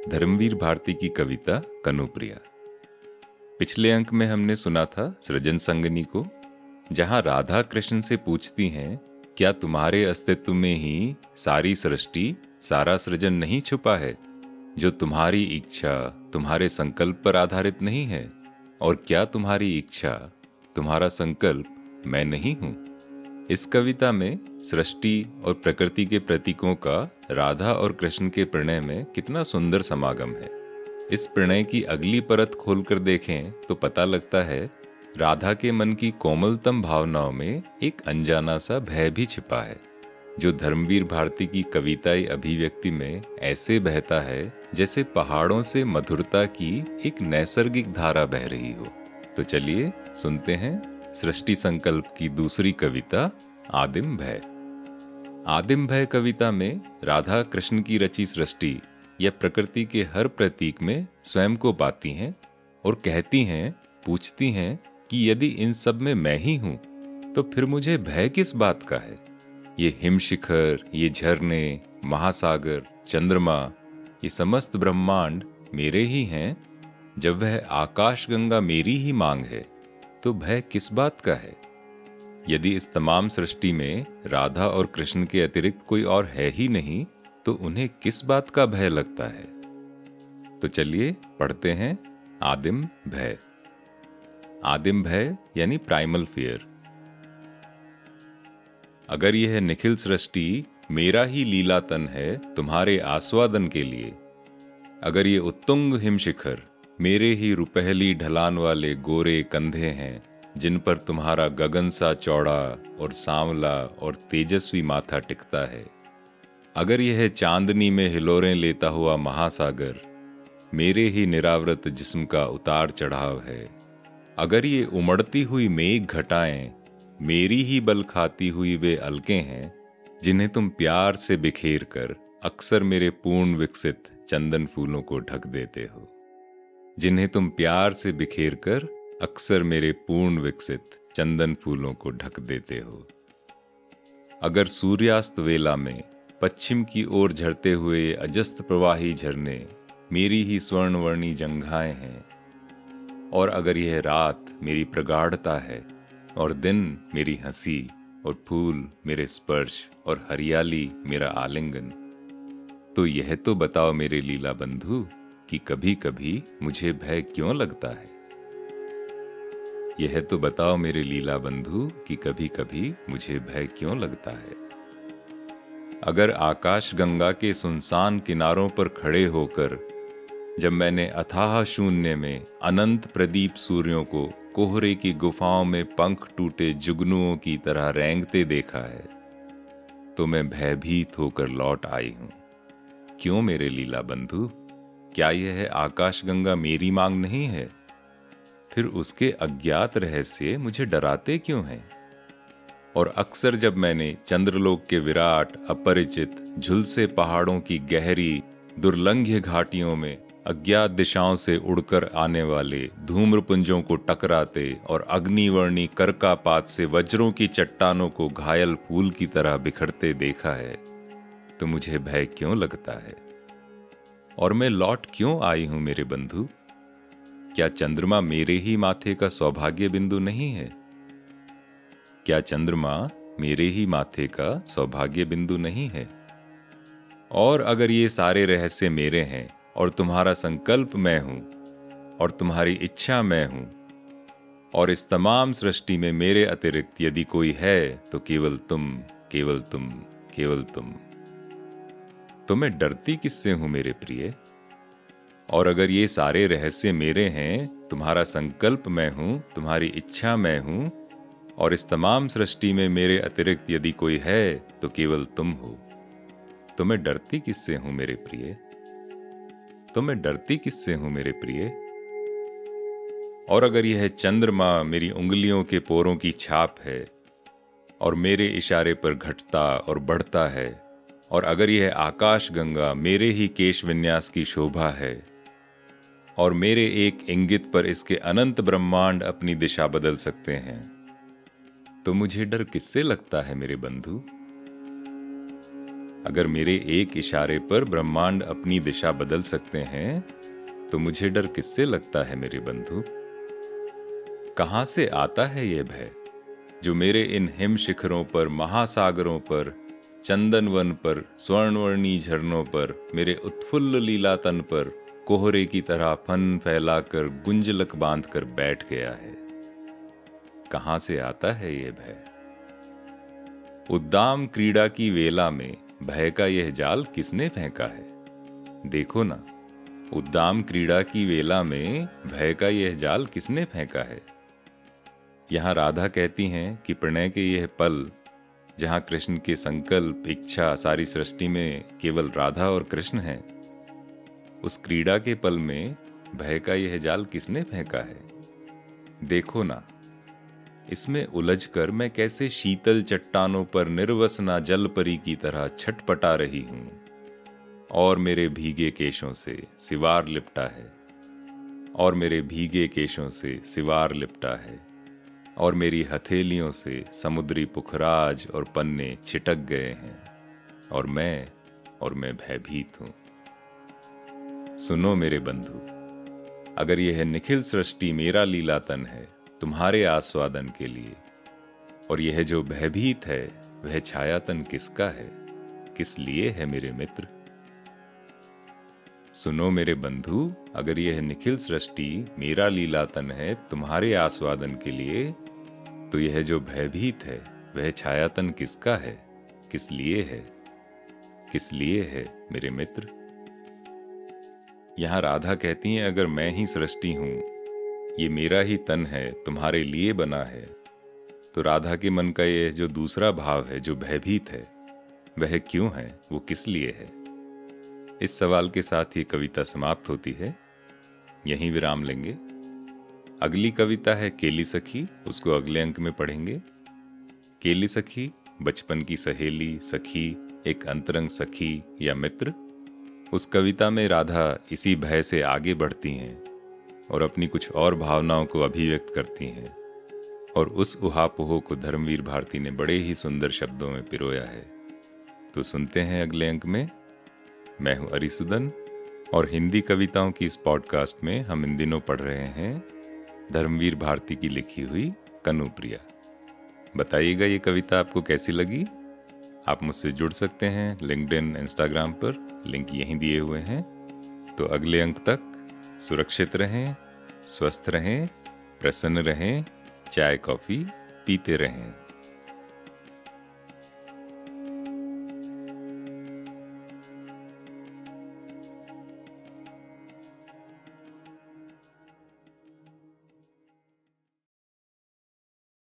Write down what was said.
धर्मवीर भारती की कविता कनुप्रिया। पिछले अंक में हमने सुना था सृजन संगनी को, जहां राधा कृष्ण से पूछती हैं, क्या तुम्हारे अस्तित्व में ही सारी सृष्टि, सारा सृजन नहीं छुपा है, जो तुम्हारी इच्छा, तुम्हारे संकल्प पर आधारित नहीं है? और क्या तुम्हारी इच्छा, तुम्हारा संकल्प मैं नहीं हूं? इस कविता में सृष्टि और प्रकृति के प्रतीकों का राधा और कृष्ण के प्रणय में कितना सुंदर समागम है। इस प्रणय की अगली परत खोलकर देखें तो पता लगता है राधा के मन की कोमलतम भावनाओं में एक अनजाना सा भय भी छिपा है, जो धर्मवीर भारती की कविताई अभिव्यक्ति में ऐसे बहता है जैसे पहाड़ों से मधुरता की एक नैसर्गिक धारा बह रही हो। तो चलिए सुनते हैं सृष्टि संकल्प की दूसरी कविता आदिम भय। आदिम भय कविता में राधा कृष्ण की रची सृष्टि या प्रकृति के हर प्रतीक में स्वयं को पाती हैं और कहती हैं, पूछती हैं कि यदि इन सब में मैं ही हूं तो फिर मुझे भय किस बात का है? ये हिमशिखर, ये झरने, महासागर, चंद्रमा, ये समस्त ब्रह्मांड मेरे ही हैं। जब वह आकाश गंगा मेरी ही मांग है तो भय किस बात का है? यदि इस तमाम सृष्टि में राधा और कृष्ण के अतिरिक्त कोई और है ही नहीं तो उन्हें किस बात का भय लगता है? तो चलिए पढ़ते हैं आदिम भय। आदिम भय यानी प्राइमल फियर। अगर यह निखिल सृष्टि मेरा ही लीलातन है तुम्हारे आस्वादन के लिए, अगर ये उत्तुंग हिमशिखर मेरे ही रुपहली ढलान वाले गोरे कंधे हैं जिन पर तुम्हारा गगन सा चौड़ा और सांवला और तेजस्वी माथा टिकता है, अगर यह चांदनी में हिलोरें लेता हुआ महासागर मेरे ही निरावृत जिस्म का उतार चढ़ाव है, अगर ये उमड़ती हुई मेघ घटाएं मेरी ही बल खाती हुई वे अलकें हैं जिन्हें तुम प्यार से बिखेर कर अक्सर मेरे पूर्ण विकसित चंदन फूलों को ढक देते हो, जिन्हें तुम प्यार से बिखेर कर अक्सर मेरे पूर्ण विकसित चंदन फूलों को ढक देते हो, अगर सूर्यास्त वेला में पश्चिम की ओर झरते हुए अजस्त प्रवाही झरने मेरी ही स्वर्णवर्णी जंघाएं हैं, और अगर यह रात मेरी प्रगाढ़ता है और दिन मेरी हंसी और फूल मेरे स्पर्श और हरियाली मेरा आलिंगन, तो यह तो बताओ मेरे लीला बंधु कि कभी कभी मुझे भय क्यों लगता है? यह तो बताओ मेरे लीला बंधु कि कभी कभी मुझे भय क्यों लगता है? अगर आकाश गंगा के सुनसान किनारों पर खड़े होकर जब मैंने अथाह शून्य में अनंत प्रदीप सूर्यों को कोहरे की गुफाओं में पंख टूटे जुगनुओं की तरह रेंगते देखा है, तो मैं भयभीत होकर लौट आई हूं। क्यों मेरे लीला बंधु? क्या यह आकाश गंगा मेरी मांग नहीं है? फिर उसके अज्ञात रहस्य मुझे डराते क्यों हैं? और अक्सर जब मैंने चंद्रलोक के विराट अपरिचित झुलसे पहाड़ों की गहरी दुर्लंघ्य घाटियों में अज्ञात दिशाओं से उड़कर आने वाले धूम्रपुंजों को टकराते और अग्निवर्णी करकापात से वज्रों की चट्टानों को घायल फूल की तरह बिखरते देखा है, तो मुझे भय क्यों लगता है? और मैं लौट क्यों आई हूं मेरे बंधु? क्या चंद्रमा मेरे ही माथे का सौभाग्य बिंदु नहीं है? क्या चंद्रमा मेरे ही माथे का सौभाग्य बिंदु नहीं है? और अगर ये सारे रहस्य मेरे हैं और तुम्हारा संकल्प मैं हूं और तुम्हारी इच्छा मैं हूं, और इस तमाम सृष्टि में मेरे अतिरिक्त यदि कोई है तो केवल तुम, केवल तुम, केवल तुम, तो मैं डरती किससे हूं मेरे प्रिय? और अगर ये सारे रहस्य मेरे हैं, तुम्हारा संकल्प मैं हूं, तुम्हारी इच्छा मैं हूं, और इस तमाम सृष्टि में मेरे अतिरिक्त यदि कोई है तो केवल तुम हो, तो मैं डरती किससे हूं मेरे प्रिय? तो मैं डरती किससे हूं मेरे प्रिय? और अगर यह चंद्रमा मेरी उंगलियों के पोरों की छाप है और मेरे इशारे पर घटता और बढ़ता है, और अगर यह आकाश गंगा मेरे ही केश विन्यास की शोभा है और मेरे एक इंगित पर इसके अनंत ब्रह्मांड अपनी दिशा बदल सकते हैं, तो मुझे डर किससे लगता है मेरे बंधु? अगर मेरे एक इशारे पर ब्रह्मांड अपनी दिशा बदल सकते हैं, तो मुझे डर किससे लगता है मेरे बंधु? कहां से आता है ये भय जो मेरे इन हिम शिखरों पर, महासागरों पर, चंदन वन पर, स्वर्णवर्णी झरनों पर, मेरे उत्फुल्ल लीला तन पर कोहरे की तरह फन फैलाकर गुंजलक बांधकर बैठ गया है? कहां से आता है ये भय? उद्दाम क्रीड़ा की वेला में भय का यह जाल किसने फेंका है? देखो ना, उद्दाम क्रीड़ा की वेला में भय का यह जाल किसने फेंका है? यहां राधा कहती हैं कि प्रणय के यह पल, जहां कृष्ण के संकल्प, इच्छा, सारी सृष्टि में केवल राधा और कृष्ण हैं, उस क्रीड़ा के पल में भय का यह जाल किसने फेंका है? देखो ना, इसमें उलझकर मैं कैसे शीतल चट्टानों पर निर्वसना जल परी की तरह छटपटा रही हूं, और मेरे भीगे केशों से सिवार लिपटा है, और मेरे भीगे केशों से सिवार लिपटा है, और मेरी हथेलियों से समुद्री पुखराज और पन्ने छिटक गए हैं, और मैं भयभीत हूं। सुनो मेरे बंधु, अगर यह निखिल सृष्टि मेरा लीलातन है तुम्हारे आस्वादन के लिए, और यह जो भयभीत है वह छायातन किसका है, किस लिए है मेरे मित्र? सुनो मेरे बंधु, अगर यह निखिल सृष्टि मेरा लीलातन है तुम्हारे आस्वादन के लिए, तो यह जो भयभीत है वह छायातन किसका है, किस लिए है, किस लिए है मेरे मित्र? यहां राधा कहती हैं, अगर मैं ही सृष्टि हूं, ये मेरा ही तन है, तुम्हारे लिए बना है, तो राधा के मन का ये जो दूसरा भाव है, जो भयभीत है, वह क्यों है, वो किस लिए है? इस सवाल के साथ ही कविता समाप्त होती है। यहीं विराम लेंगे। अगली कविता है केली सखी, उसको अगले अंक में पढ़ेंगे। केली सखी बचपन की सहेली, सखी, एक अंतरंग सखी या मित्र। उस कविता में राधा इसी भय से आगे बढ़ती हैं और अपनी कुछ और भावनाओं को अभिव्यक्त करती हैं, और उस उहापोह को धर्मवीर भारती ने बड़े ही सुंदर शब्दों में पिरोया है। तो सुनते हैं अगले अंक में। मैं हूं अरिसुदन, और हिंदी कविताओं की इस पॉडकास्ट में हम इन दिनों पढ़ रहे हैं धर्मवीर भारती की लिखी हुई कनुप्रिया। बताइएगा ये कविता आपको कैसी लगी। आप मुझसे जुड़ सकते हैं लिंक्डइन, इंस्टाग्राम पर, लिंक यहीं दिए हुए हैं। तो अगले अंक तक सुरक्षित रहें, स्वस्थ रहें, प्रसन्न रहें, चाय कॉफी पीते रहें।